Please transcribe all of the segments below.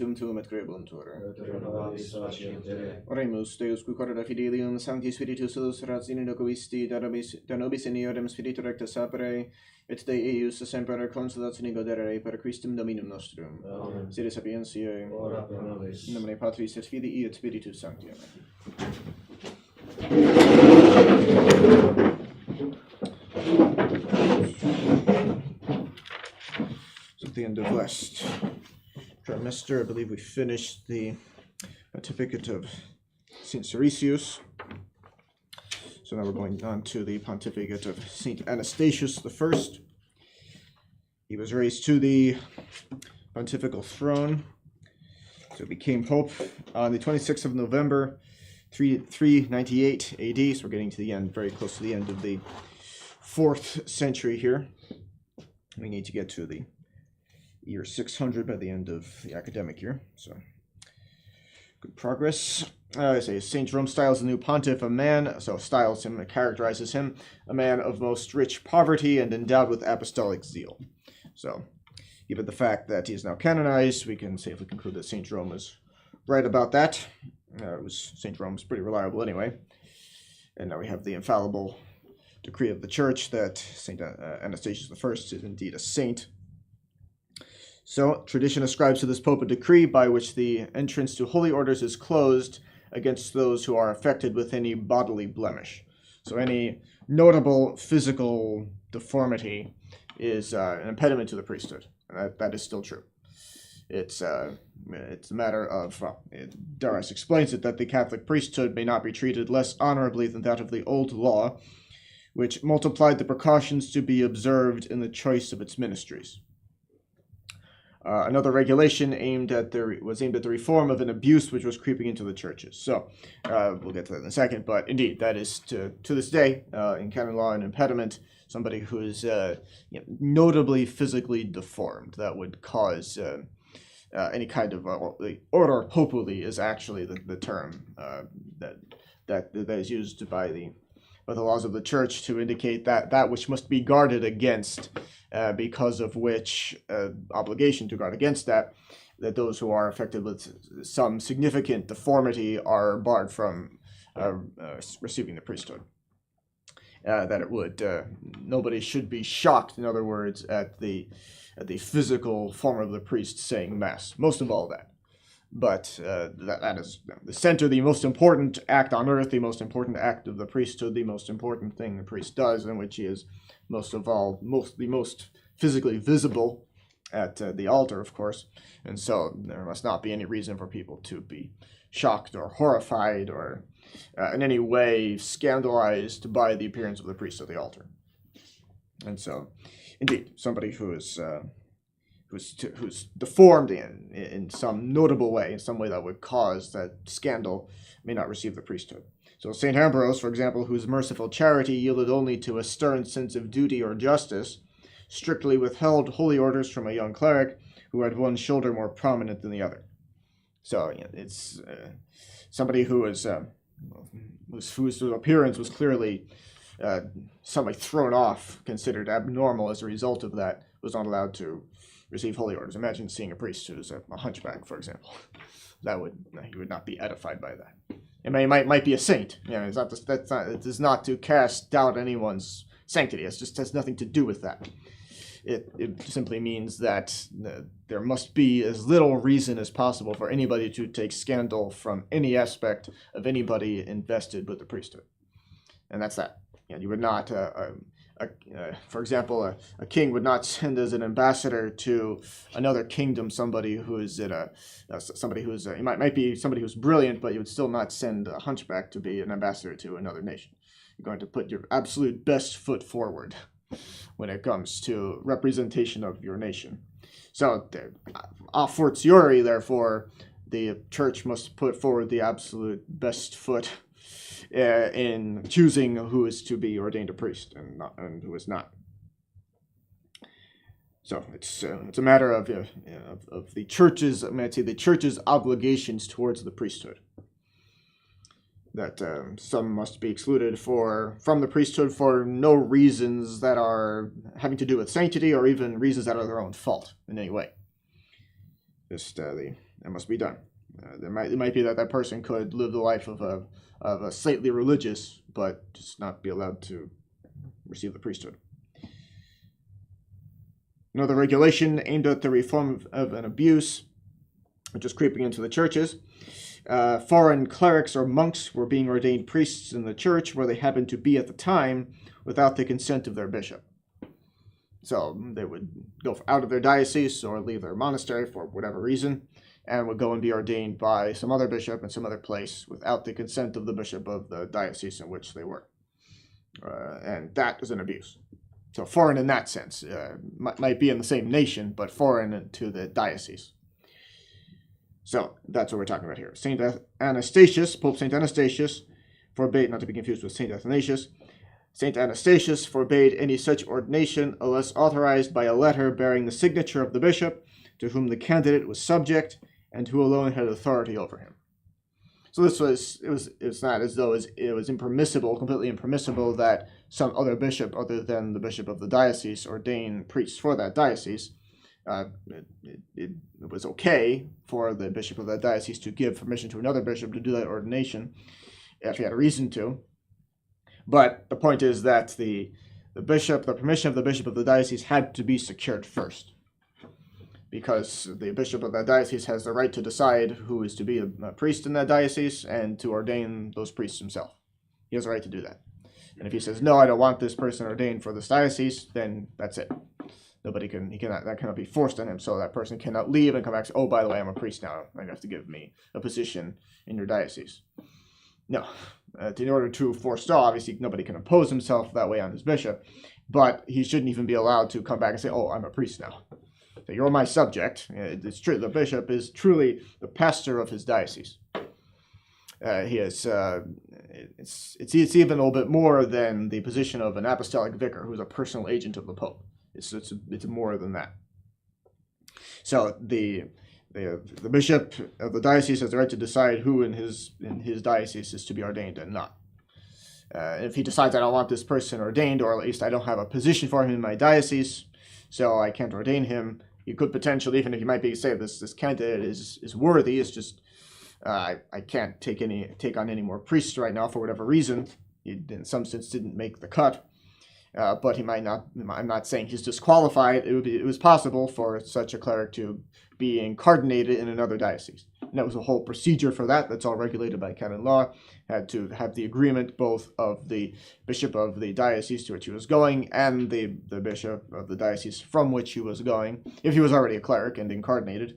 Tuum et crebuntore. Oremus Deus qui corda fidelium Sancti Spiritus razine docuisti da nobis iniorem spiritu recta sapere et de eius semper consolatione godere per Christum Dominum nostrum. Amen. Sede sapientiae. Ora pro nobis. In nomine Patris et Filii et Spiritus Sancti. So at the end of last trimester, I believe we finished the pontificate of St. Siricius. So now we're going on to the pontificate of St. Anastasius I. He was raised to the pontifical throne, so became pope on the 26th of November, 398 AD. So we're getting to the end, very close to the end of the 4th century here. We need to get to the year 600 by the end of the academic year, so good progress. I say St. Jerome styles the new pontiff a man, so styles him, characterizes him, a man of most rich poverty and endowed with apostolic zeal. So, given the fact that he is now canonized, we can safely conclude that St. Jerome was right about that. St. Jerome was pretty reliable anyway. And now we have the infallible decree of the Church that St. Anastasius I is indeed a saint. So, tradition ascribes to this pope a decree by which the entrance to holy orders is closed against those who are affected with any bodily blemish. So any notable physical deformity is an impediment to the priesthood, and that is still true. It's a matter of, Darras explains it, that the Catholic priesthood may not be treated less honorably than that of the old law, which multiplied the precautions to be observed in the choice of its ministries. Another regulation was aimed at the reform of an abuse which was creeping into the churches. So we'll get to that in a second, but indeed, that is to this day in canon law an impediment. Somebody who is notably physically deformed, that would cause any kind of the order populi is actually the term that is used by the laws of the church to indicate that which must be guarded against, because of which obligation to guard against that those who are affected with some significant deformity are barred from receiving the priesthood. That it would nobody should be shocked, in other words, at the physical form of the priest saying mass. Most of all that. But that is the center, the most important act on earth, the most important act of the priesthood, the most important thing the priest does, in which he is the most physically visible at the altar, of course. And so there must not be any reason for people to be shocked or horrified or in any way scandalized by the appearance of the priest at the altar. And so, indeed, somebody who's deformed in some notable way, in some way that would cause that scandal, may not receive the priesthood. So St. Ambrose, for example, whose merciful charity yielded only to a stern sense of duty or justice, strictly withheld holy orders from a young cleric who had one shoulder more prominent than the other. So it's somebody whose appearance was clearly somebody thrown off, considered abnormal as a result of that, was not allowed to receive holy orders. Imagine seeing a priest who's a hunchback, for example. He would not be edified by that. It might be a saint. It is not to cast doubt anyone's sanctity. It just has nothing to do with that. It simply means that there must be as little reason as possible for anybody to take scandal from any aspect of anybody invested with the priesthood. And that's that. You would not, for example, a king would not send as an ambassador to another kingdom somebody who is he might be somebody who's brilliant, but you would still not send a hunchback to be an ambassador to another nation. You're going to put your absolute best foot forward when it comes to representation of your nation. So, a fortiori, therefore, the church must put forward the absolute best foot in choosing who is to be ordained a priest and who is not. So it's a matter of the church's, the church's obligations towards the priesthood. That some must be excluded from the priesthood for no reasons that are having to do with sanctity or even reasons that are their own fault in any way. Just That must be done. It might be that that person could live the life of a slightly religious, but just not be allowed to receive the priesthood. Another regulation aimed at the reform of an abuse, which is creeping into the churches. Foreign clerics or monks were being ordained priests in the church where they happened to be at the time without the consent of their bishop. So they would go out of their diocese or leave their monastery for whatever reason and would go and be ordained by some other bishop in some other place without the consent of the bishop of the diocese in which they were. And that is an abuse. So foreign in that sense. Might be in the same nation, but foreign to the diocese. So that's what we're talking about here. Saint Anastasius, Pope Saint Anastasius, forbade, not to be confused with Saint Athanasius, Saint Anastasius forbade any such ordination unless authorized by a letter bearing the signature of the bishop to whom the candidate was subject and who alone had authority over him. So it's not as though it was impermissible, completely impermissible, that some other bishop other than the bishop of the diocese ordain priests for that diocese. It was okay for the bishop of that diocese to give permission to another bishop to do that ordination if he had a reason to. But the point is that the permission of the bishop of the diocese had to be secured first, because the bishop of that diocese has the right to decide who is to be a priest in that diocese and to ordain those priests himself. He has the right to do that. And if he says, no, I don't want this person ordained for this diocese, then that's it. That cannot be forced on him. So that person cannot leave and come back and say, oh, by the way, I'm a priest now. You have to give me a position in your diocese. No. In order to forestall, obviously, nobody can impose himself that way on his bishop, but he shouldn't even be allowed to come back and say, oh, I'm a priest now. So you're my subject. It's true. The bishop is truly the pastor of his diocese. He is. It's even a little bit more than the position of an apostolic vicar, who's a personal agent of the Pope. It's more than that. So the bishop of the diocese has the right to decide who in his diocese is to be ordained and not. If he decides I don't want this person ordained, or at least I don't have a position for him in my diocese, so I can't ordain him, he could potentially, even if he might be say this candidate is worthy, it's just I can't take on any more priests right now for whatever reason. He in some sense didn't make the cut. But he might not. I'm not saying he's disqualified. It was possible for such a cleric to be incardinated in another diocese. And that was a whole procedure for that. That's all regulated by canon law. Had to have the agreement both of the bishop of the diocese to which he was going and the bishop of the diocese from which he was going. If he was already a cleric and incardinated,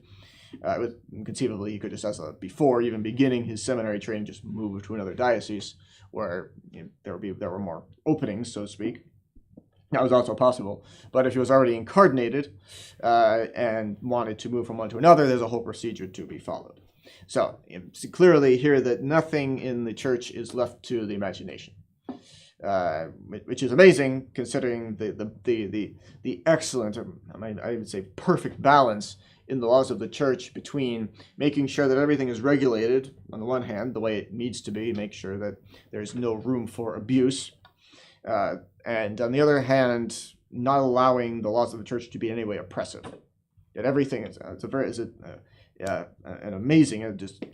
conceivably he could just, before even beginning his seminary training, just move to another diocese where there were more openings, so to speak. That was also possible. But if he was already incardinated and wanted to move from one to another, there's a whole procedure to be followed. So you see clearly here that nothing in the church is left to the imagination, which is amazing considering the excellent, I would say perfect balance in the laws of the church between making sure that everything is regulated, on the one hand, the way it needs to be, make sure that there's no room for abuse, and on the other hand, not allowing the laws of the church to be in any way oppressive. Yet everything is an amazing and just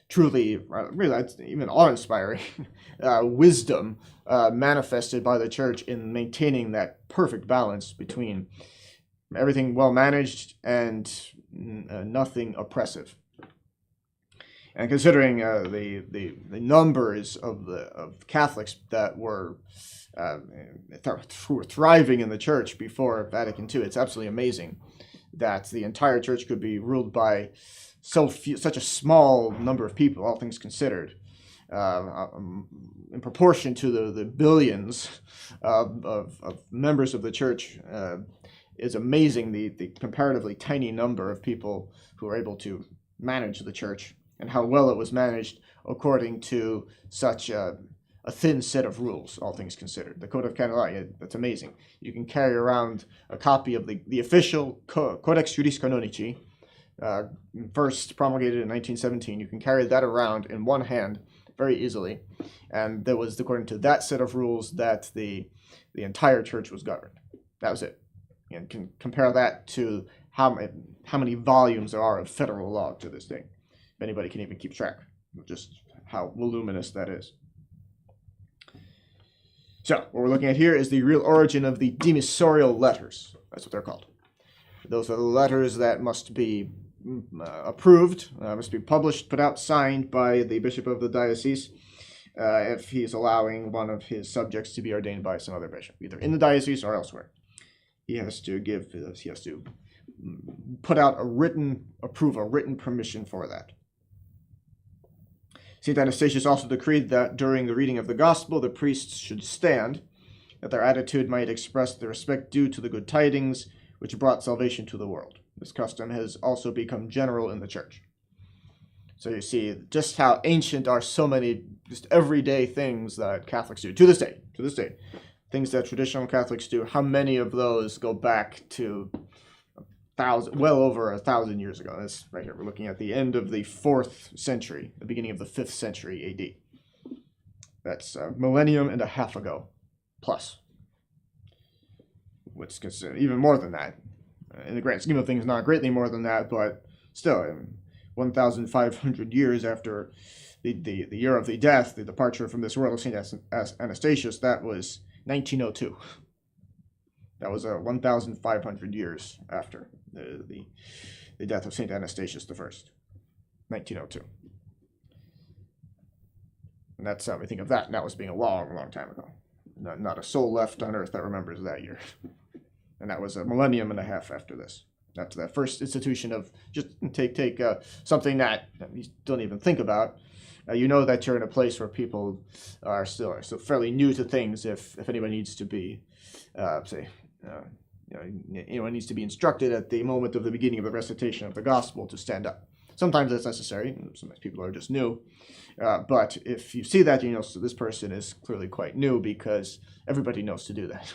truly, really, even awe-inspiring wisdom manifested by the church in maintaining that perfect balance between everything well managed and nothing oppressive. And considering the numbers of Catholics that were thriving in the church before Vatican II, it's absolutely amazing that the entire church could be ruled by such a small number of people, all things considered, in proportion to the billions of members of the church. Is amazing the comparatively tiny number of people who are able to manage the church and how well it was managed according to such a thin set of rules, all things considered. The Code of Canon Law, that's amazing. You can carry around a copy of the official Codex Juris Canonici, first promulgated in 1917. You can carry that around in one hand very easily. And that was according to that set of rules that the entire church was governed. That was it. And can compare that to how how many volumes there are of federal law to this day. If anybody can even keep track of just how voluminous that is. So what we're looking at here is the real origin of the demissorial letters. That's what they're called. Those are the letters that must be approved, must be published, put out, signed by the bishop of the diocese if he's allowing one of his subjects to be ordained by some other bishop, either in the diocese or elsewhere. He has to put out a written permission for that. St. Anastasius also decreed that during the reading of the gospel, the priests should stand, that their attitude might express the respect due to the good tidings which brought salvation to the world. This custom has also become general in the church. So you see just how ancient are so many just everyday things that Catholics do to this day. Things that traditional Catholics do, how many of those go back to well over 1,000 years ago? That's right here. We're looking at the end of the 4th century, the beginning of the 5th century AD. That's a millennium and a half ago, plus. What's considered even more than that. In the grand scheme of things, not greatly more than that, but still, 1,500 years after the year of the death, the departure from this world of St. Anastasius, that was 1902. That was 1,500 years after the death of St. Anastasius I, 1902. And that's how we think of that now as being a long, long time ago. Not a soul left on earth that remembers that year. And that was a millennium and a half after this. That's the first institution of just take something that you don't even think about. You know that you're in a place where people are still fairly new to things. If anybody needs to be, anyone needs to be instructed at the moment of the beginning of the recitation of the gospel to stand up. Sometimes that's necessary. Sometimes people are just new. But if you see that, you know so this person is clearly quite new, because everybody knows to do that.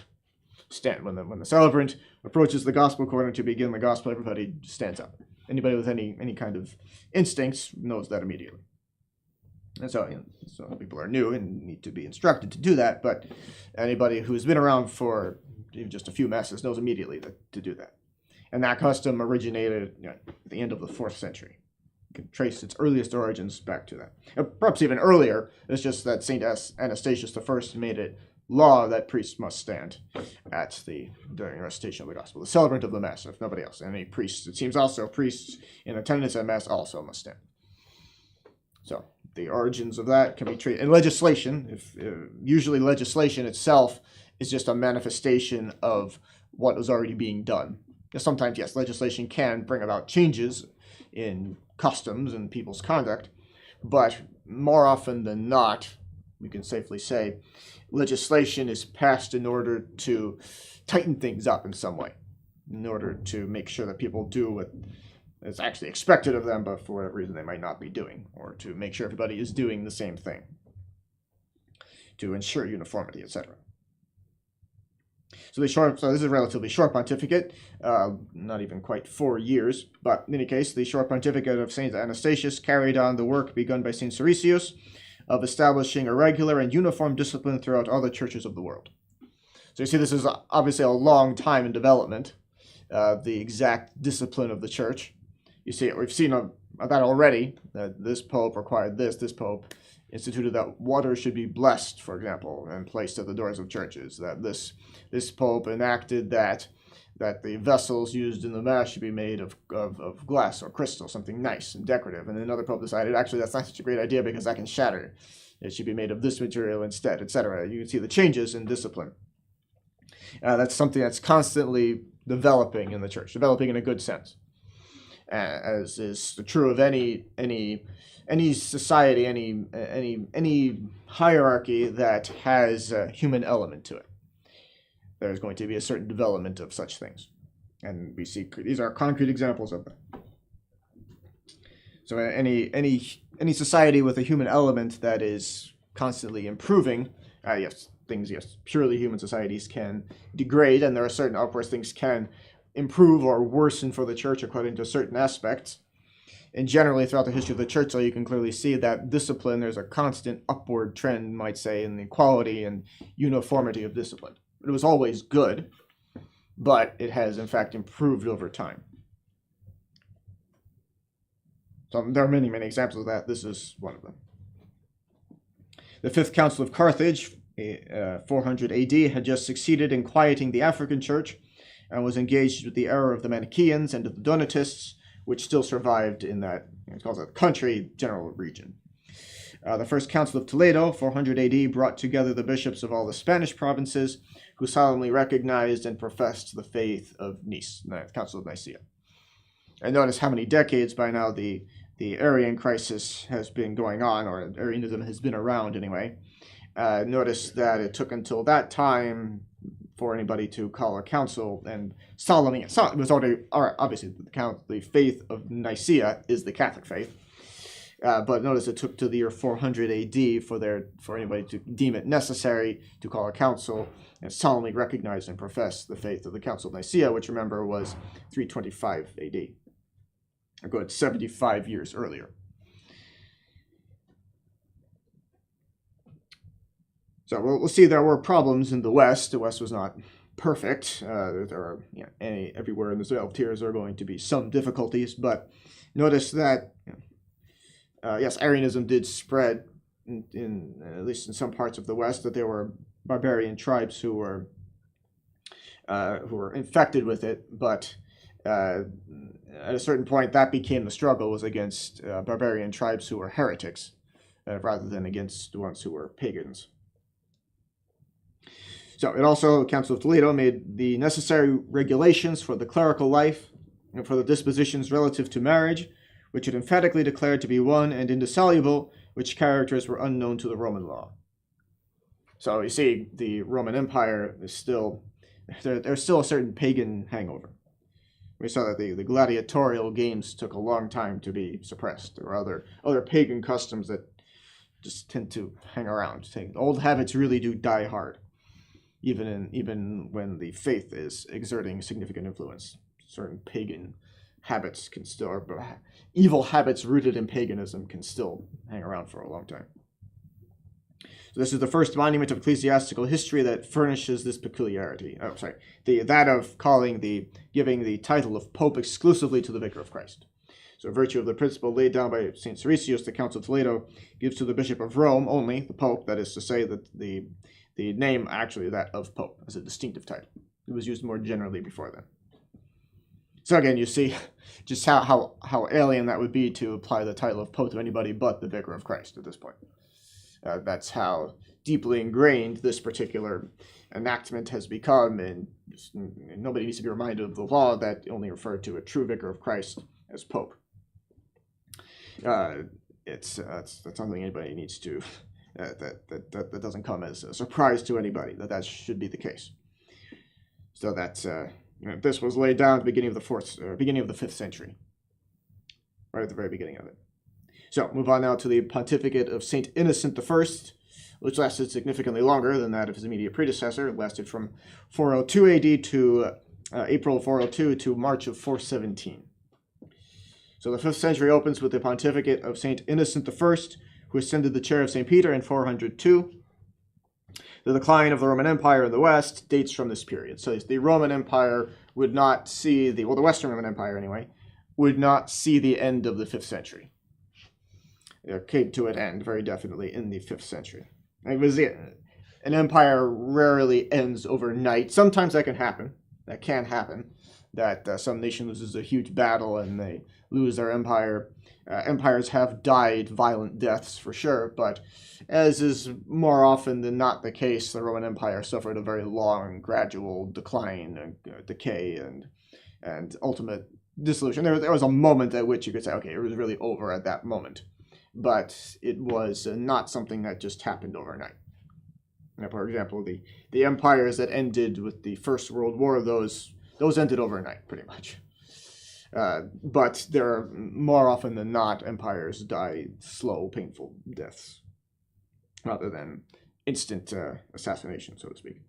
Stand when the celebrant approaches the gospel corner to begin the gospel. Everybody stands up. Anybody with any kind of instincts knows that immediately. And so, so people are new and need to be instructed to do that. But anybody who's been around for even just a few masses knows immediately to do that. And that custom originated at the end of the 4th century. You can trace its earliest origins back to that. Perhaps even earlier. It's just that St. Anastasius I made it law that priests must stand during recitation of the gospel. The celebrant of the mass, if nobody else. And any priests, it seems also priests in attendance at mass also must stand. So the origins of that can be treated in legislation. Usually legislation itself is just a manifestation of what was already being done. Sometimes, yes, legislation can bring about changes in customs and people's conduct, but more often than not, we can safely say, legislation is passed in order to tighten things up in some way, in order to make sure that people do what is actually expected of them, but for whatever reason they might not be doing, or to make sure everybody is doing the same thing, to ensure uniformity, etc. So this is a relatively short pontificate, not even quite 4 years, but in any case, the short pontificate of St. Anastasius carried on the work begun by St. Siricius of establishing a regular and uniform discipline throughout all the churches of the world. So you see, this is obviously a long time in development, the exact discipline of the church. You see, we've seen that already, that this pope required this pope instituted that water should be blessed, for example, and placed at the doors of churches, that this pope enacted that the vessels used in the mass should be made of glass or crystal, something nice and decorative. And another pope decided, actually, that's not such a great idea because that can shatter. It should be made of this material instead, etc. You can see the changes in discipline. That's something that's constantly developing in the church, developing in a good sense, as is true of any society, any hierarchy that has a human element to it. There's going to be a certain development of such things, and we see these are concrete examples of that. So any society with a human element that is constantly improving, purely human societies can degrade, and there are certain upwards things can improve or worsen for the church according to certain aspects. And generally throughout the history of the church, so you can clearly see that discipline, there's a constant upward trend, you might say, in the quality and uniformity of discipline. It was always good, but it has in fact improved over time. So there are many, many examples of that. This is one of them. The Fifth Council of Carthage, 400 AD, had just succeeded in quieting the African church and was engaged with the error of the Manichaeans and of the Donatists, which still survived in that, it's called a country general region. The First Council of Toledo, 400 AD, brought together the bishops of all the Spanish provinces, who solemnly recognized and professed the faith of Nice, the Council of Nicaea. And notice how many decades by now the Arian crisis has been going on, or Arianism has been around anyway. Notice that it took until that time for anybody to call a council and solemnly, it was already, obviously the faith of Nicaea is the Catholic faith. But notice it took to the year 400 AD for anybody to deem it necessary to call a council and solemnly recognize and profess the faith of the Council of Nicaea, which remember was 325 AD. A good 75 years earlier. So we'll see there were problems in the West. The West was not perfect. There are everywhere in the 12 tiers are going to be some difficulties, but notice that yes, Arianism did spread in at least in some parts of the West, that there were barbarian tribes who were infected with it, but at a certain point that became the struggle was against barbarian tribes who were heretics rather than against the ones who were pagans. So it also, the Council of Toledo made the necessary regulations for the clerical life and for the dispositions relative to marriage, which it emphatically declared to be one and indissoluble, which characters were unknown to the Roman law. So you see, the Roman Empire is still, there's still a certain pagan hangover. We saw that the gladiatorial games took a long time to be suppressed. There were other pagan customs that just tend to hang around. Old habits really do die hard, even when the faith is exerting significant influence. Certain pagan habits can still, or evil habits rooted in paganism can still hang around for a long time. So this is the first monument of ecclesiastical history that furnishes this peculiarity. Oh, sorry, that of giving the title of Pope exclusively to the Vicar of Christ. So, virtue of the principle laid down by St. Siricius, the Council of Toledo gives to the Bishop of Rome only the Pope. That is to say, that the name actually that of Pope as a distinctive title. It was used more generally before then. So again, you see just how alien that would be to apply the title of Pope to anybody but the Vicar of Christ at this point. That's how deeply ingrained this particular enactment has become, and nobody needs to be reminded of the law that only referred to a true Vicar of Christ as Pope. That's something anybody needs to, that doesn't come as a surprise to anybody, that should be the case. So that's, this was laid down at the beginning of the 5th century, right at the very beginning of it. So, move on now to the pontificate of St. Innocent I, which lasted significantly longer than that of his immediate predecessor. It lasted from 402 AD to April 402 to March of 417. So the 5th century opens with the pontificate of St. Innocent I, who ascended the chair of St. Peter in 402. The decline of the Roman Empire in the West dates from this period. So the Roman Empire would not see the Western Roman Empire anyway, would not see the end of the 5th century. It came to an end very definitely in the 5th century. It was an empire rarely ends overnight. Sometimes that can happen. That some nation loses a huge battle and they lose their empire. Empires have died violent deaths for sure, but as is more often than not the case, the Roman Empire suffered a very long, gradual decline, decay, and ultimate dissolution. There was a moment at which you could say, okay, it was really over at that moment. But it was not something that just happened overnight. Now, for example, the empires that ended with the First World War, those ended overnight, pretty much. But there are, more often than not, empires die slow, painful deaths, rather than instant assassination, so to speak.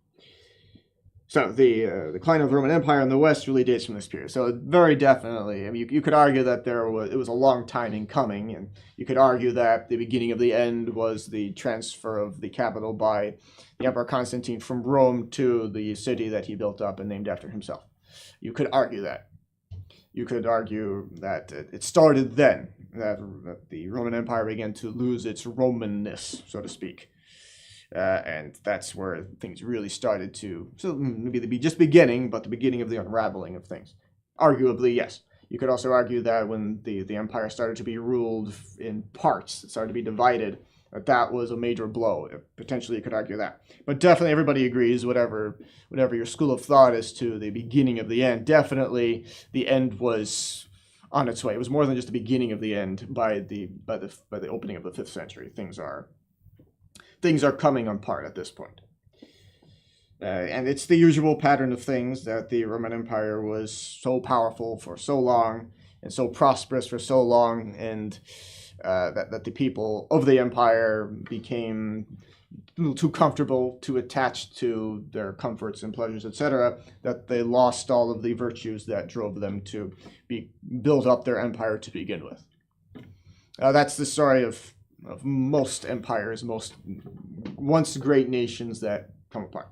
So the decline of the Roman Empire in the West really dates from this period. So very definitely, I mean, you could argue that it was a long time in coming, and you could argue that the beginning of the end was the transfer of the capital by the Emperor Constantine from Rome to the city that he built up and named after himself. You could argue that. you could argue that it started then, that the Roman Empire began to lose its Romanness, so to speak. And that's where things really started to, so maybe just beginning, but the beginning of the unraveling of things. Arguably, yes. You could also argue that when the empire started to be ruled in parts, it started to be divided, that was a major blow. Potentially, you could argue that. But definitely everybody agrees, whatever your school of thought as to the beginning of the end, definitely the end was on its way. It was more than just the beginning of the end by the opening of the 5th century. Things are coming apart at this point. And it's the usual pattern of things that the Roman Empire was so powerful for so long and so prosperous for so long, and that the people of the empire became a little too comfortable, too attached to their comforts and pleasures, etc., that they lost all of the virtues that drove them to build up their empire to begin with. That's the story of most empires, most once great nations that come apart,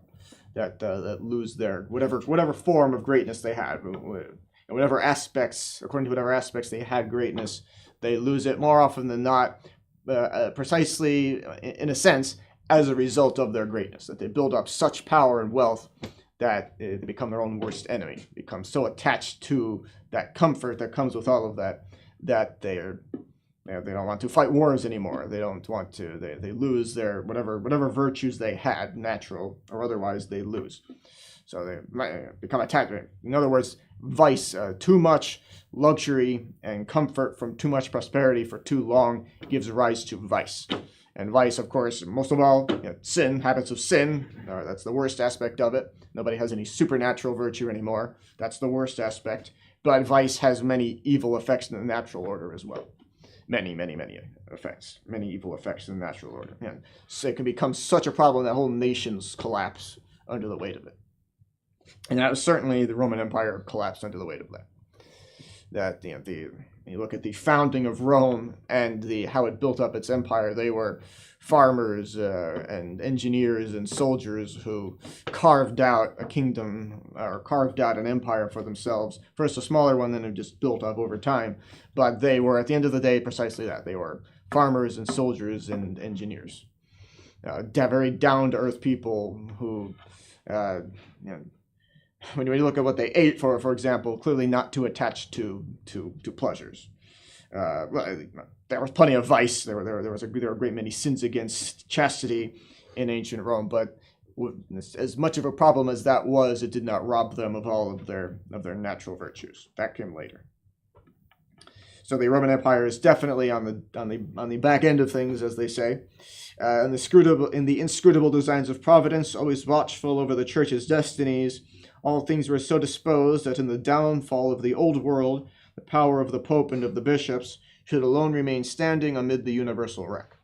that lose their whatever form of greatness they had, and whatever aspects, according to whatever aspects they had greatness, they lose it more often than not, precisely in a sense as a result of their greatness, that they build up such power and wealth that they become their own worst enemy, become so attached to that comfort that comes with all of that, that they don't want to fight wars anymore. They don't want to. They lose their whatever virtues they had, natural or otherwise, they lose. So they might become attached. In other words, vice, too much luxury and comfort from too much prosperity for too long gives rise to vice. And vice, of course, most of all, sin, habits of sin. That's the worst aspect of it. Nobody has any supernatural virtue anymore. That's the worst aspect. But vice has many evil effects in the natural order as well. Many effects. Many evil effects in the natural order. And so it can become such a problem that whole nations collapse under the weight of it. And that was certainly the Roman Empire collapsed under the weight of that. That you look at the founding of Rome and how it built up its empire. They were farmers and engineers and soldiers who carved out a kingdom or carved out an empire for themselves. First a smaller one, then it just built up over time. But they were, at the end of the day, precisely that. They were farmers and soldiers and engineers. Very down-to-earth people who, when you look at what they ate, for example, clearly not too attached to pleasures. There was plenty of vice. There were a great many sins against chastity in ancient Rome, but as much of a problem as that was, it did not rob them of all of their natural virtues. That came later. So the Roman Empire is definitely on the back end of things, as they say, in the inscrutable designs of providence, always watchful over the church's destinies. All things were so disposed that in the downfall of the old world, the power of the Pope and of the bishops should alone remain standing amid the universal wreck.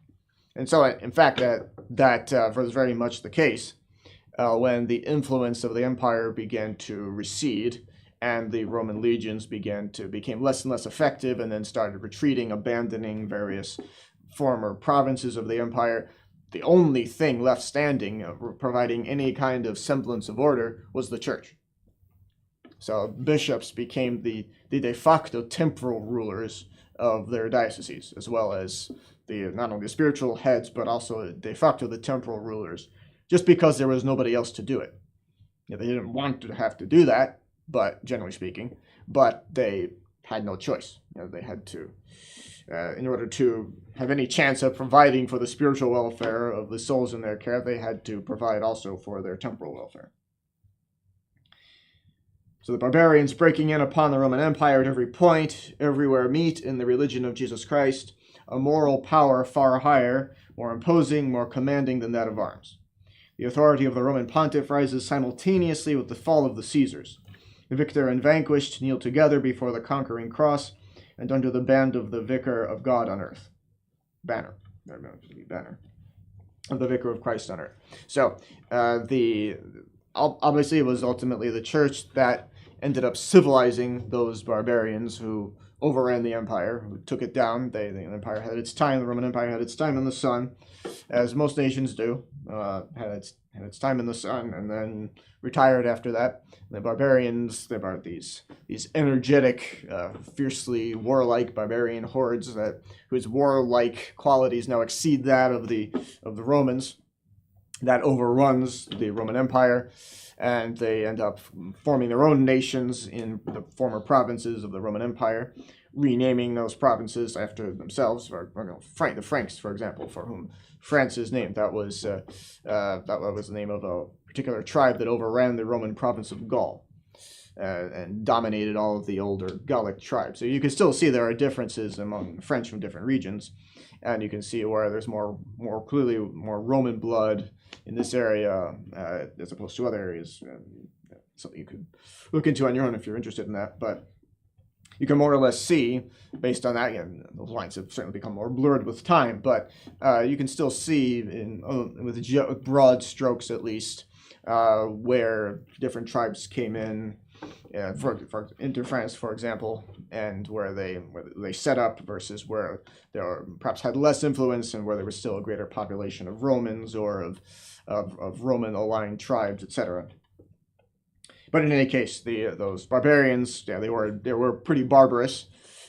And so, in fact, that was very much the case when the influence of the empire began to recede and the Roman legions became less and less effective and then started retreating, abandoning various former provinces of the empire. The only thing left standing, providing any kind of semblance of order, was the church. So bishops became the de facto temporal rulers of their dioceses, as well as not only the spiritual heads, but also de facto the temporal rulers, just because there was nobody else to do it. They didn't want to have to do that, but generally speaking, but they had no choice. They had to. In order to have any chance of providing for the spiritual welfare of the souls in their care, they had to provide also for their temporal welfare. So the barbarians breaking in upon the Roman Empire at every point, everywhere meet in the religion of Jesus Christ, a moral power far higher, more imposing, more commanding than that of arms. The authority of the Roman pontiff rises simultaneously with the fall of the Caesars. The victor and vanquished kneel together before the conquering cross, and under the band of the Vicar of God on earth. Banner of the Vicar of Christ on earth. So obviously it was ultimately the church that ended up civilizing those barbarians who overran the empire, who took it down. The empire had its time. The Roman Empire had its time in the sun, as most nations do. Had its time in the sun, and then retired after that. The barbarians, they are these energetic, fiercely warlike barbarian hordes whose warlike qualities now exceed that of the Romans. That overruns the Roman Empire, and they end up forming their own nations in the former provinces of the Roman Empire, renaming those provinces after themselves. The Franks, for example, for whom France is named. That was the name of a particular tribe that overran the Roman province of Gaul and dominated all of the older Gallic tribes. So you can still see there are differences among the French from different regions, and you can see where there's more clearly more Roman blood in this area as opposed to other areas. Something you could look into on your own if you're interested in that, but you can more or less see, based on that, again, those lines have certainly become more blurred with time, but you can still see, with broad strokes at least, where different tribes came in, into France, for example, and where they set up versus where they perhaps had less influence and where there was still a greater population of Romans or of Roman-aligned tribes, etc. But in any case, those barbarians, they were pretty barbarous.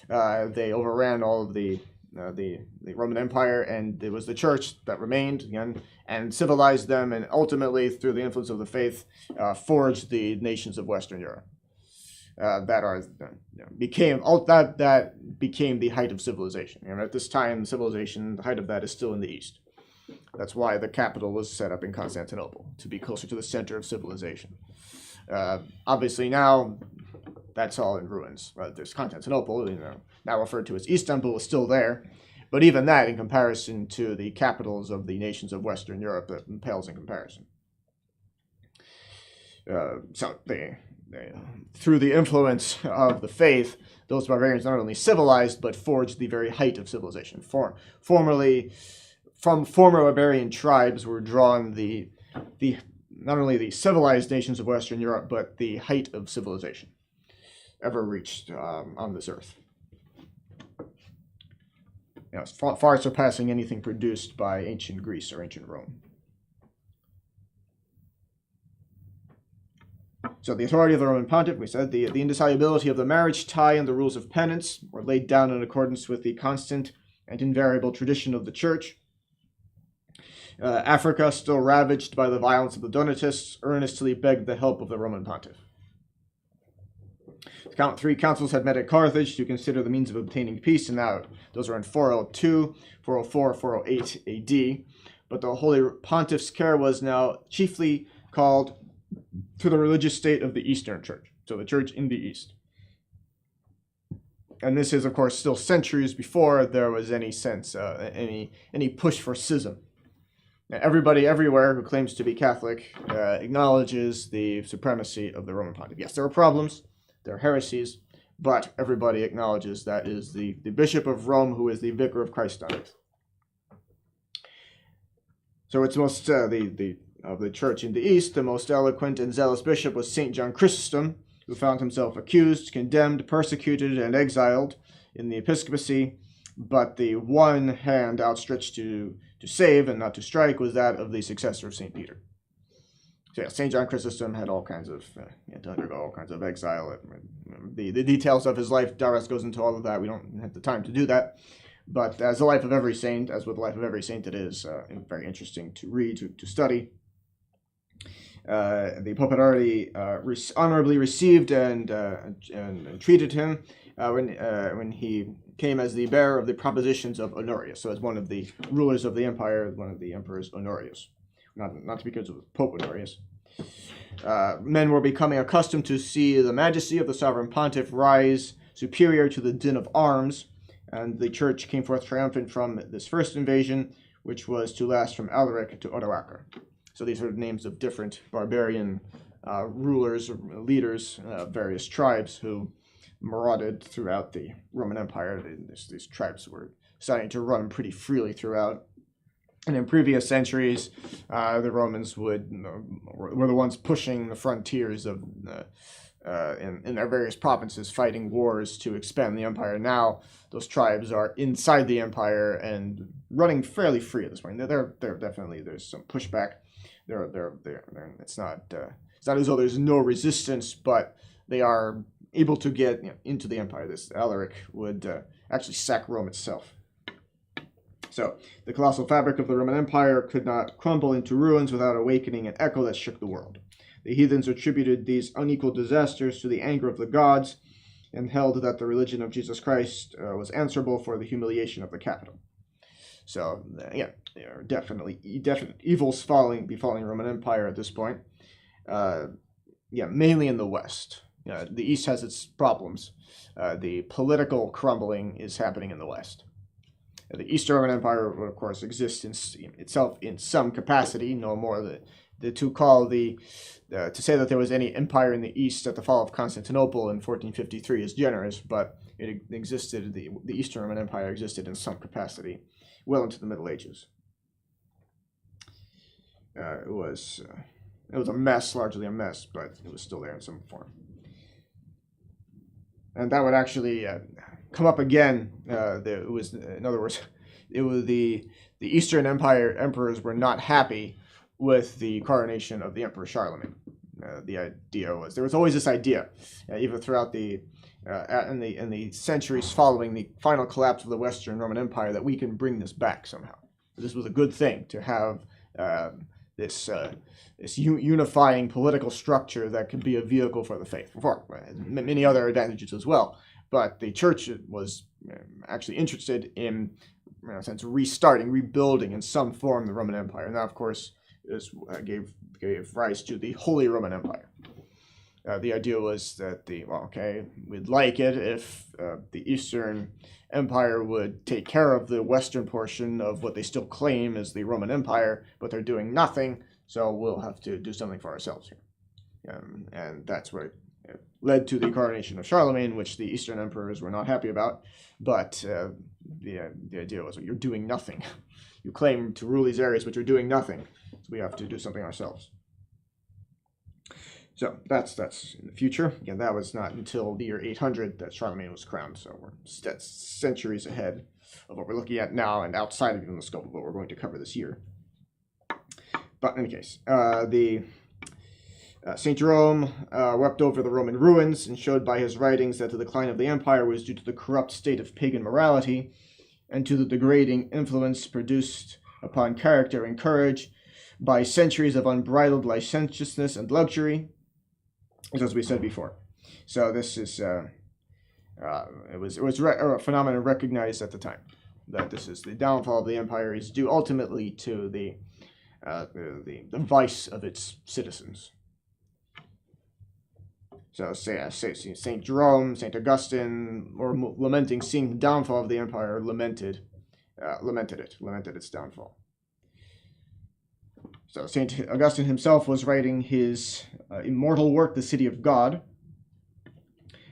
They overran all of the Roman Empire, and it was the church that remained again and civilized them, and ultimately, through the influence of the faith, forged the nations of Western Europe. That became the height of civilization. At this time, civilization, the height of that is still in the East. That's why the capital was set up in Constantinople, to be closer to the center of civilization. Obviously now, that's all in ruins. There's Constantinople, now referred to as Istanbul, is still there, but even that, in comparison to the capitals of the nations of Western Europe, pales in comparison. So through the influence of the faith, those barbarians not only civilized, but forged the very height of civilization. From former barbarian tribes were drawn the not only the civilized nations of Western Europe, but the height of civilization ever reached on this earth. It's far surpassing anything produced by ancient Greece or ancient Rome. So the authority of the Roman pontiff, we said, the indissolubility of the marriage tie and the rules of penance were laid down in accordance with the constant and invariable tradition of the Church. Africa, still ravaged by the violence of the Donatists, earnestly begged the help of the Roman pontiff. 3 councils had met at Carthage to consider the means of obtaining peace, and now those are in 402, 404, 408 AD. But the Holy Pontiff's care was now chiefly called to the religious state of the Eastern Church, so the Church in the East. And this is, of course, still centuries before there was any sense, any push for schism. Everybody everywhere who claims to be Catholic acknowledges the supremacy of the Roman Pontiff. Yes, there are problems, there are heresies, but everybody acknowledges that is the Bishop of Rome who is the Vicar of Christ on earth. So it's most of the Church in the East, the most eloquent and zealous bishop was St. John Chrysostom, who found himself accused, condemned, persecuted, and exiled in the episcopacy, but the one hand outstretched to save and not to strike was that of the successor of St. Peter. So yeah, St. John Chrysostom had all kinds of, to undergo all kinds of exile. The details of his life, Darius goes into all of that. We don't have the time to do that. But as the life of every saint, as with the life of every saint, it is very interesting to read, to study. The Pope had already honorably received and treated him when he came as the bearer of the propositions of Honorius. So as one of the rulers of the empire, one of the emperors Honorius. Not to be because of Pope Honorius. Men were becoming accustomed to see the majesty of the sovereign pontiff rise superior to the din of arms, and the church came forth triumphant from this first invasion, which was to last from Alaric to Odoacer. So these are names of different barbarian rulers, leaders, various tribes who marauded throughout the Roman Empire. These tribes were starting to run pretty freely throughout. And in previous centuries, the Romans were the ones pushing the frontiers of in their various provinces fighting wars to expand the empire. Now those tribes are inside the empire and running fairly free at this point. They're definitely, there's some pushback. It's not as though there's no resistance, but they are able to get into the empire. This Alaric would actually sack Rome itself. So the colossal fabric of the Roman Empire could not crumble into ruins without awakening an echo that shook the world. The heathens attributed these unequal disasters to the anger of the gods and held that the religion of Jesus Christ was answerable for the humiliation of the capital. So, there are definite evils befalling Roman Empire at this point. Mainly in the West. The East has its problems. The political crumbling is happening in the West. The Eastern Roman Empire would, of course, exist itself in some capacity, no more to say that there was any empire in the East at the fall of Constantinople in 1453 is generous, but it existed. The Eastern Roman Empire existed in some capacity well into the Middle Ages. It was a mess, largely a mess, but it was still there in some form. And that would actually come up again. In other words, it was the Eastern Empire emperors were not happy with the coronation of the Emperor Charlemagne. The idea was, there was always this idea, even throughout in the centuries following the final collapse of the Western Roman Empire, that we can bring this back somehow. This was a good thing to have this unifying political structure that could be a vehicle for the faith. Many other advantages as well, but the church was actually interested in a sense, rebuilding in some form the Roman Empire, and that, of course, gave rise to the Holy Roman Empire. The idea was that we'd like it if the Eastern Empire would take care of the Western portion of what they still claim as the Roman Empire, but they're doing nothing, so we'll have to do something for ourselves here. And that's what led to the coronation of Charlemagne, which the Eastern emperors were not happy about, but the idea was, you're doing nothing. You claim to rule these areas, but you're doing nothing, so we have to do something ourselves. So that's in the future. Again, that was not until the year 800 that Charlemagne was crowned, so that's centuries ahead of what we're looking at now and outside of even the scope of what we're going to cover this year. But in any case, St. Jerome wept over the Roman ruins and showed by his writings that the decline of the empire was due to the corrupt state of pagan morality and to the degrading influence produced upon character and courage by centuries of unbridled licentiousness and luxury, as we said before. So this is it was a phenomenon recognized at the time, that this is the downfall of the empire is due ultimately to the vice of its citizens. So St. Jerome, St. Augustine, or lamenting seeing the downfall of the empire, lamented its downfall. So St. Augustine himself was writing his immortal work, The City of God.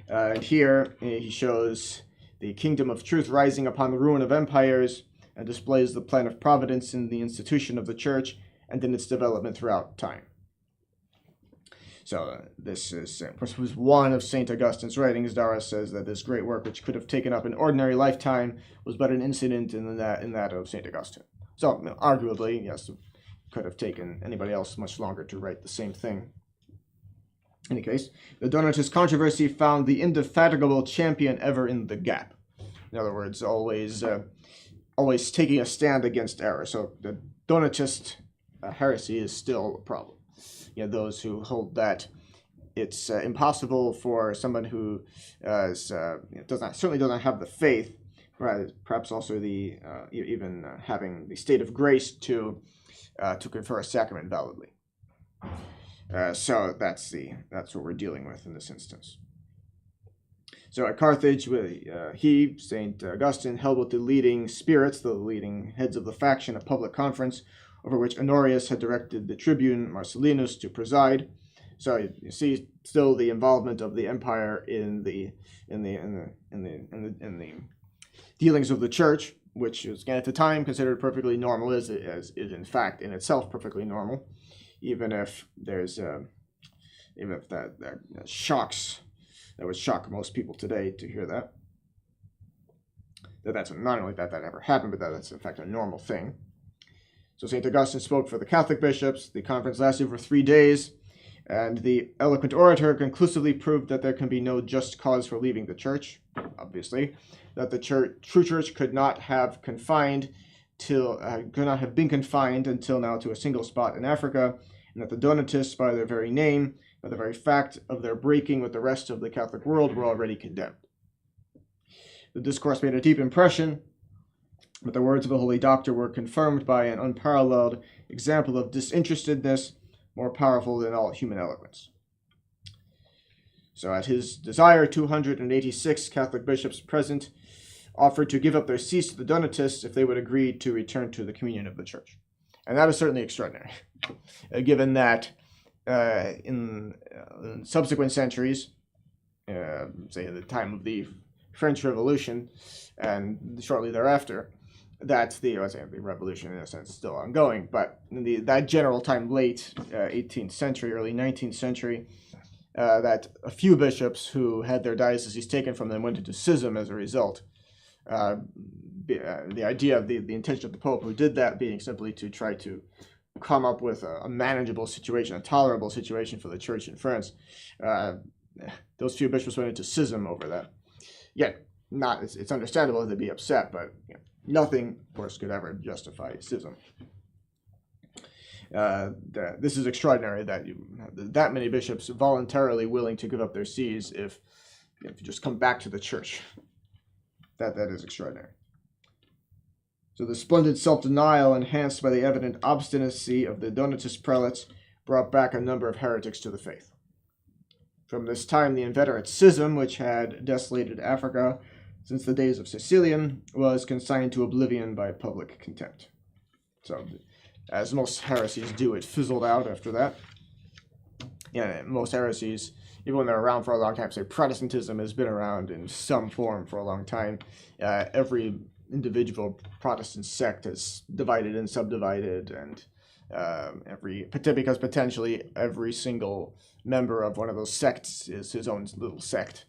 And here he shows the kingdom of truth rising upon the ruin of empires and displays the plan of providence in the institution of the church and in its development throughout time. So this is, of course, was one of St. Augustine's writings. Dara says that this great work, which could have taken up an ordinary lifetime, was but an incident in that of St. Augustine. So, arguably, yes, it could have taken anybody else much longer to write the same thing. In any case, the Donatist controversy found the indefatigable champion ever in the gap. In other words, always taking a stand against error. So the Donatist heresy is still a problem. Those who hold that it's impossible for someone who certainly doesn't have the faith, perhaps also the even having the state of grace to confer a sacrament validly. So that's what we're dealing with in this instance. So at Carthage, St. Augustine, held with the leading spirits, the leading heads of the faction, a public conference over which Honorius had directed the tribune Marcellinus to preside. So you see still the involvement of the empire in the dealings of the church, which was, again, at the time considered perfectly normal, as in fact in itself perfectly normal, even if there's even if that would shock most people today to hear that. That's not only that ever happened, but that's in fact a normal thing. So St. Augustine spoke for the Catholic bishops. The conference lasted for 3 days, and the eloquent orator conclusively proved that there can be no just cause for leaving the church, obviously, that the true church could not have been confined until now to a single spot in Africa, and that the Donatists, by their very name, by the very fact of their breaking with the rest of the Catholic world, were already condemned. The discourse made a deep impression, but the words of the Holy Doctor were confirmed by an unparalleled example of disinterestedness, more powerful than all human eloquence. So at his desire, 286 Catholic bishops present offered to give up their seats to the Donatists if they would agree to return to the communion of the Church. And that is certainly extraordinary, given that in subsequent centuries, say at the time of the French Revolution and shortly thereafter, that's the revolution in a sense still ongoing, but in that general time, late 18th century, early 19th century, that a few bishops who had their dioceses taken from them went into schism as a result. The idea of the intention of the Pope who did that being simply to try to come up with a manageable situation, a tolerable situation for the church in France. Those few bishops went into schism over that. Yet, it's understandable they'd be upset, but nothing, of course, could ever justify schism. This is extraordinary that many bishops voluntarily willing to give up their sees if you just come back to the church. That is extraordinary. So the splendid self-denial enhanced by the evident obstinacy of the Donatist prelates brought back a number of heretics to the faith. From this time, the inveterate schism, which had desolated Africa since the days of Cecilian, was consigned to oblivion by public contempt. So, as most heresies do, it fizzled out after that. Most heresies, even when they're around for a long time, say Protestantism has been around in some form for a long time. Every individual Protestant sect is divided and subdivided, and because potentially every single member of one of those sects is his own little sect,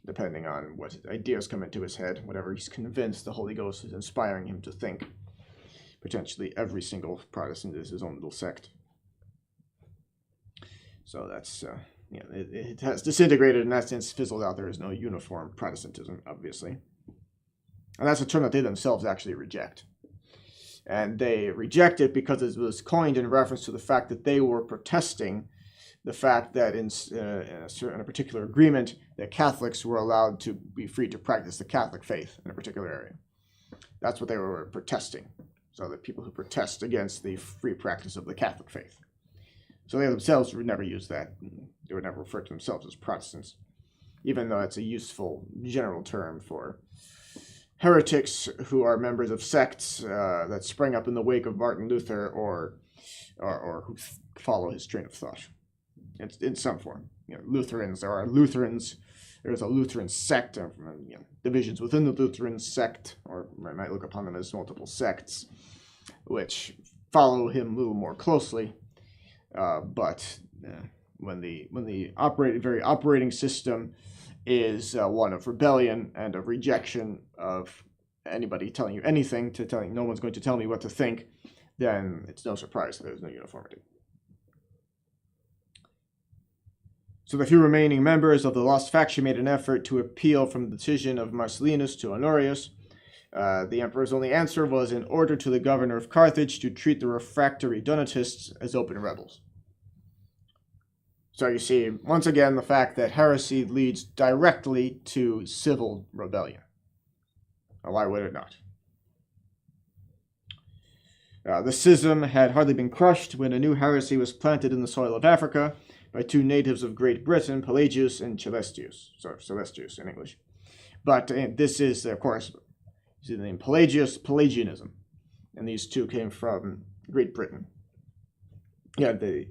depending on what ideas come into his head, whatever he's convinced the Holy Ghost is inspiring him to think. Potentially every single Protestant is his own little sect. So that's, it has disintegrated in that sense, fizzled out. There is no uniform Protestantism, obviously. And that's a term that they themselves actually reject. And they reject it because it was coined in reference to the fact that they were protesting the fact that in a particular agreement, that Catholics were allowed to be free to practice the Catholic faith in a particular area. That's what they were protesting. So the people who protest against the free practice of the Catholic faith. So they themselves would never use that. They would never refer to themselves as Protestants, even though it's a useful general term for heretics who are members of sects that sprang up in the wake of Martin Luther or who follow his train of thought. It's in some form. Lutherans, there are Lutherans. There's a Lutheran sect, divisions within the Lutheran sect, or I might look upon them as multiple sects, which follow him a little more closely. But when the operating system is one of rebellion and of rejection of anybody telling you anything, no one's going to tell me what to think, then it's no surprise that there's no uniformity. So the few remaining members of the lost faction made an effort to appeal from the decision of Marcellinus to Honorius. The emperor's only answer was an order to the governor of Carthage to treat the refractory Donatists as open rebels. So you see, once again, the fact that heresy leads directly to civil rebellion. Why would it not? The schism had hardly been crushed when a new heresy was planted in the soil of Africa by two natives of Great Britain, Pelagius and Celestius in English. But this is, of course, the name Pelagianism. And these two came from Great Britain. You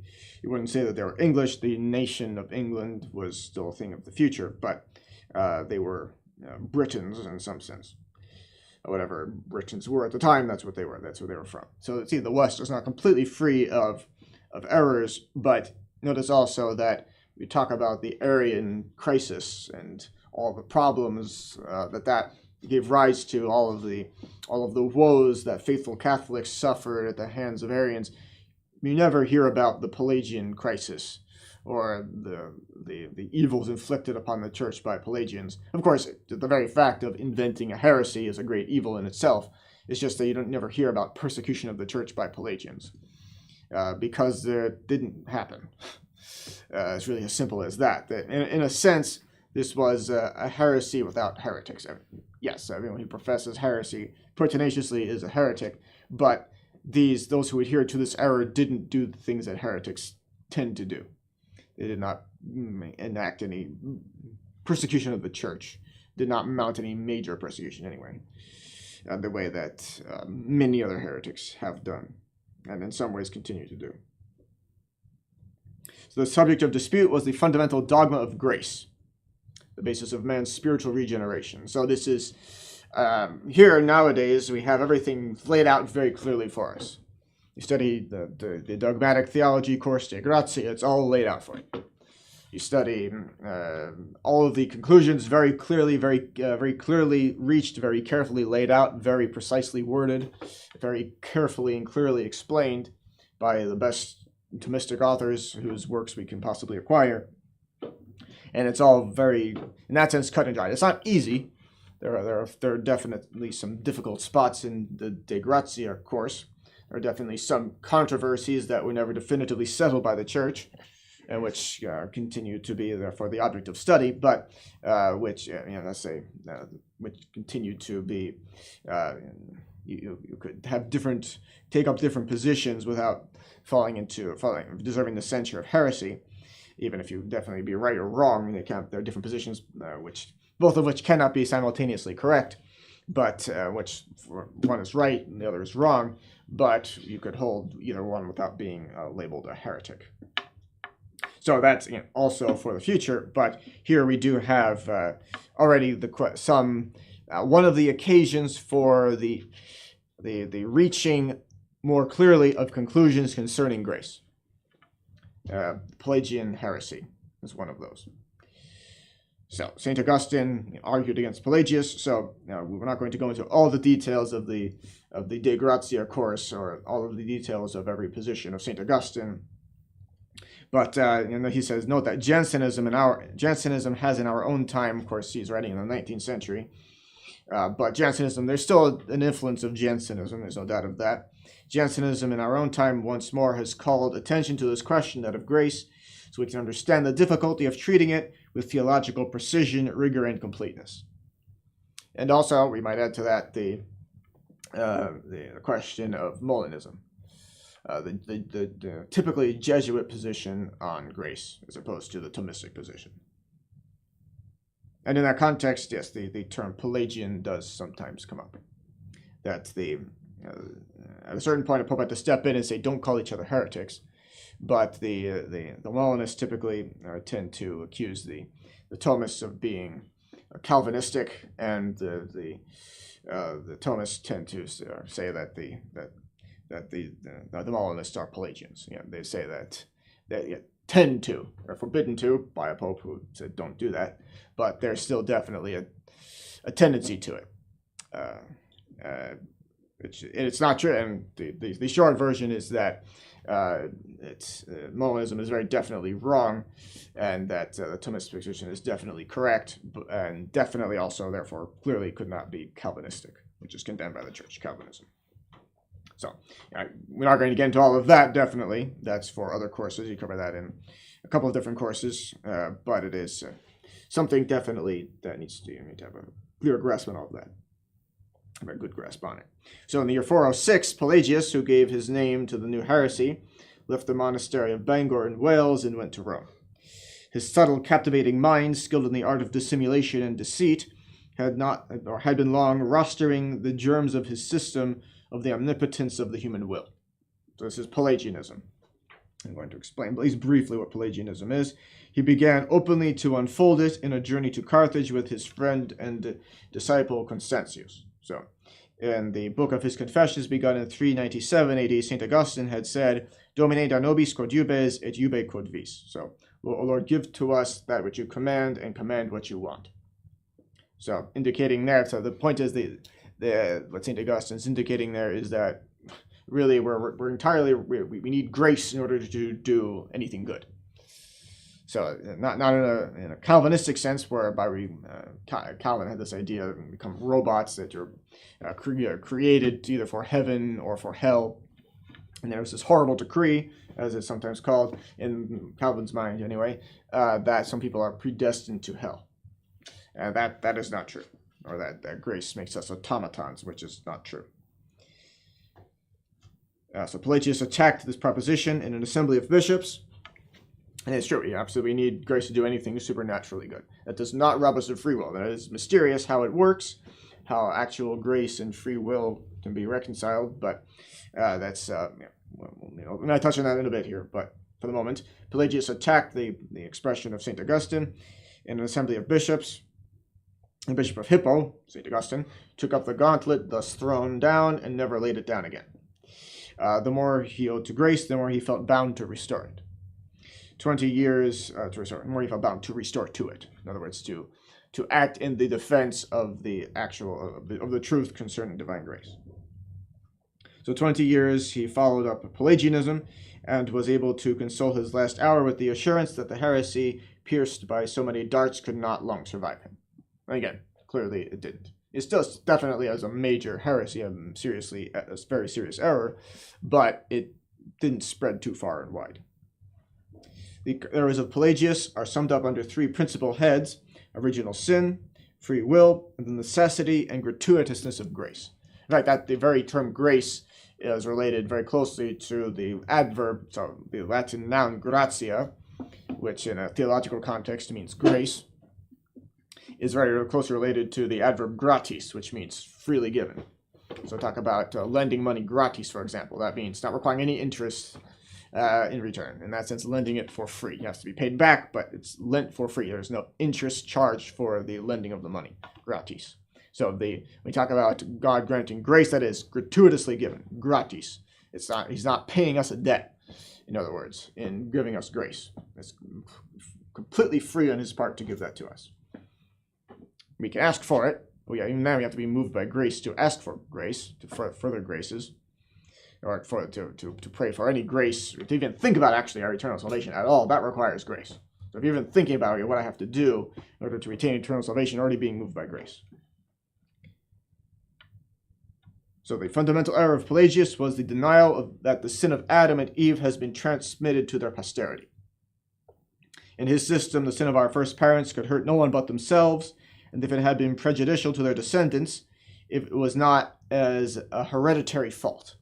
wouldn't say that they were English. The nation of England was still a thing of the future, but they were Britons in some sense. Whatever Britons were at the time, that's what they were. That's where they were from. So see, the West is not completely free of errors, but notice also that we talk about the Arian crisis and all the problems that gave rise to, all of the woes that faithful Catholics suffered at the hands of Arians. You never hear about the Pelagian crisis or the evils inflicted upon the church by Pelagians. Of course, the very fact of inventing a heresy is a great evil in itself. It's just that you don't never hear about persecution of the church by Pelagians, because it didn't happen. It's really as simple as that. That in a sense, this was a heresy without heretics. Yes, everyone who professes heresy pertinaciously is a heretic, but those who adhered to this error didn't do the things that heretics tend to do. They did not enact any persecution of the church, did not mount any major persecution anyway, the way that many other heretics have done, and in some ways continue to do. So the subject of dispute was the fundamental dogma of grace, the basis of man's spiritual regeneration. So this is, here nowadays, we have everything laid out very clearly for us. You study the dogmatic theology course, De Gratia, it's all laid out for you. You study all of the conclusions very clearly reached, very carefully laid out, very precisely worded, very carefully and clearly explained by the best Thomistic authors whose works we can possibly acquire. And it's all very, in that sense, cut and dried. It's not easy. There are definitely some difficult spots in the De Gratia course. There are definitely some controversies that were never definitively settled by the church, and which continue to be, therefore, the object of study, but which continue to be, you could have take up different positions without deserving the censure of heresy, even if you definitely be right or wrong. There are different positions, both of which cannot be simultaneously correct, but which one is right and the other is wrong, but you could hold either one without being labeled a heretic. So that's also for the future, but here we do have already one of the occasions for the reaching more clearly of conclusions concerning grace. Pelagian heresy is one of those. So St. Augustine argued against Pelagius, so we're not going to go into all the details of the De Gratia course or all of the details of every position of St. Augustine. But he says, note that Jansenism has in our own time, of course, he's writing in the 19th century, but Jansenism, there's still an influence of Jansenism, there's no doubt of that. Jansenism in our own time once more has called attention to this question, that of grace, so we can understand the difficulty of treating it with theological precision, rigor, and completeness. And also, we might add to that the question of Molinism. The typically Jesuit position on grace as opposed to the Thomistic position. And in that context, yes, the term Pelagian does sometimes come up. That at a certain point, a pope had to step in and say, don't call each other heretics. But the Molinists typically tend to accuse the Thomists of being Calvinistic, and the Thomists tend to say that the Molinists are Pelagians. They say that they tend to, or forbidden to, by a pope who said don't do that, but there's still definitely a tendency to it. It's not true, and the short version is that Molinism is very definitely wrong, and that the Thomist position is definitely correct, and definitely also, therefore, clearly could not be Calvinistic, which is condemned by the Church, Calvinism. So we're not going to get into all of that, definitely. That's for other courses. You cover that in a couple of different courses, but it is something definitely that needs to, you need to have a clear grasp on all of that. A very good grasp on it. So in the year 406, Pelagius, who gave his name to the new heresy, left the monastery of Bangor in Wales and went to Rome. His subtle, captivating mind, skilled in the art of dissimulation and deceit, had been long rostering the germs of his system of the omnipotence of the human will. So this is Pelagianism. I'm going to explain at least briefly what Pelagianism is. He began openly to unfold it in a journey to Carthage with his friend and disciple Constantius. So In the book of his Confessions, begun in 397 AD, St. Augustine had said, Domine da nobis quod iubes et iube quod vis. So, O Lord, give to us that which you command, and command what you want. So, indicating there, so the point is, what St. Augustine's indicating there is that really we're entirely, we need grace in order to do anything good. So not in a Calvinistic sense, whereby Calvin had this idea of become robots that you're created either for heaven or for hell. And there was this horrible decree, as it's sometimes called, in Calvin's mind anyway, that some people are predestined to hell. That is not true. Or that grace makes us automatons, which is not true. So Pelagius attacked this proposition in an assembly of bishops. And it's true, you absolutely need grace to do anything supernaturally good. That does not rob us of free will. That is mysterious how it works, how actual grace and free will can be reconciled, but that's, we're going to touch on that in a bit here, but for the moment, Pelagius attacked the expression of St. Augustine in an assembly of bishops. The Bishop of Hippo, St. Augustine, took up the gauntlet thus thrown down and never laid it down again. The more he owed to grace, the more he felt bound to restore it. 20 years to restore, more he felt bound to restore to it. In other words, to act in the defense of the actual of the truth concerning divine grace. So 20 years he followed up Pelagianism and was able to console his last hour with the assurance that the heresy pierced by so many darts could not long survive him. And again, clearly it didn't. It still definitely as a major heresy, a very serious error, but it didn't spread too far and wide. The errors of Pelagius are summed up under three principal heads: original sin, free will, and the necessity and gratuitousness of grace. In fact, that the very term grace is related very closely to the adverb, so the Latin noun gratia, which in a theological context means grace, is very closely related to the adverb gratis, which means freely given. So talk about lending money gratis, for example. That means not requiring any interest in return. In that sense, lending it for free. It has to be paid back, but it's lent for free. There's no interest charged for the lending of the money, gratis. So when we talk about God granting grace, that is gratuitously given, gratis. He's not paying us a debt, in other words, in giving us grace. It's completely free on his part to give that to us. We can ask for it. Even now we have to be moved by grace to ask for grace, for further graces, or to pray for any grace, to even think about actually our eternal salvation at all. That requires grace. So if you're even thinking about what I have to do in order to retain eternal salvation, already being moved by grace. So the fundamental error of Pelagius was the denial that the sin of Adam and Eve has been transmitted to their posterity. In his system, the sin of our first parents could hurt no one but themselves, and if it had been prejudicial to their descendants, if it was not as a hereditary fault.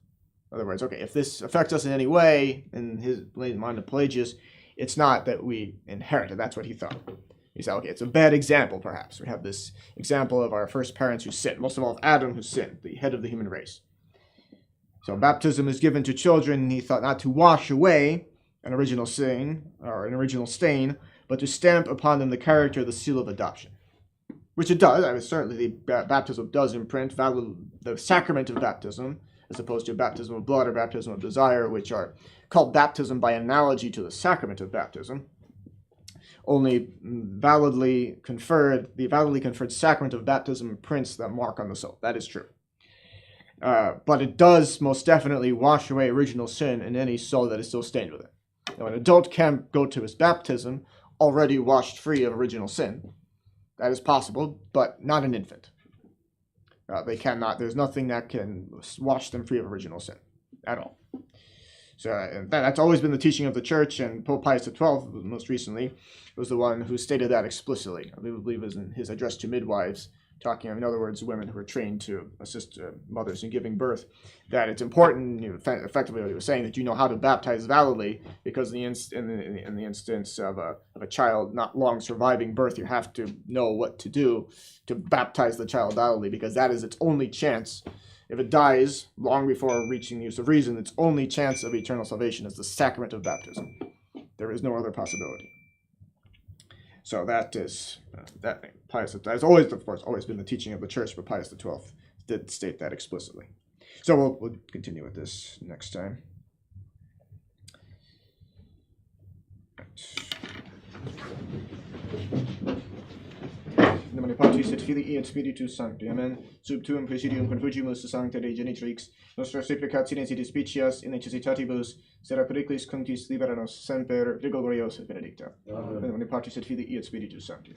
In other words, okay, if this affects us in any way, in his mind of Pelagius, it's not that we inherited. That's what he thought. He said, okay, it's a bad example, perhaps. We have this example of our first parents who sinned, most of all of Adam who sinned, the head of the human race. So baptism is given to children, and he thought not to wash away an original sin, or an original stain, but to stamp upon them the character of the seal of adoption. Which it does. I mean, certainly the baptism does imprint the sacrament of baptism, as opposed to baptism of blood or baptism of desire, which are called baptism by analogy to the sacrament of baptism. Only the validly conferred sacrament of baptism imprints the mark on the soul. That is true. But it does most definitely wash away original sin in any soul that is still stained with it. Now, an adult can go to his baptism already washed free of original sin. That is possible, but not an infant. They cannot. There's nothing that can wash them free of original sin at all. So that's always been the teaching of the Church, and Pope Pius XII, most recently, was the one who stated that explicitly. I believe it was in his address to midwives, talking, in other words, women who are trained to assist mothers in giving birth, that it's important, effectively what he was saying, that you know how to baptize validly, because in the instance of a child not long surviving birth, you have to know what to do to baptize the child validly, because that is its only chance. If it dies long before reaching the use of reason, its only chance of eternal salvation is the sacrament of baptism. There is no other possibility. So that is that thing. Pius has always, of course, always been the teaching of the Church, but Pius XII did state that explicitly. So we'll continue with this next time. In nomine Patris et Filii et Spiritus Sancti. Amen. Sub tuum presidium confugimus sancta Dei genitrix, nostras supplicatione et despicias in necessitatibus, sera periclis cunctis libera nos semper, Virgo gloriosa benedicta. Amen. In nomine Patris et Filii et Spiritus Sancti.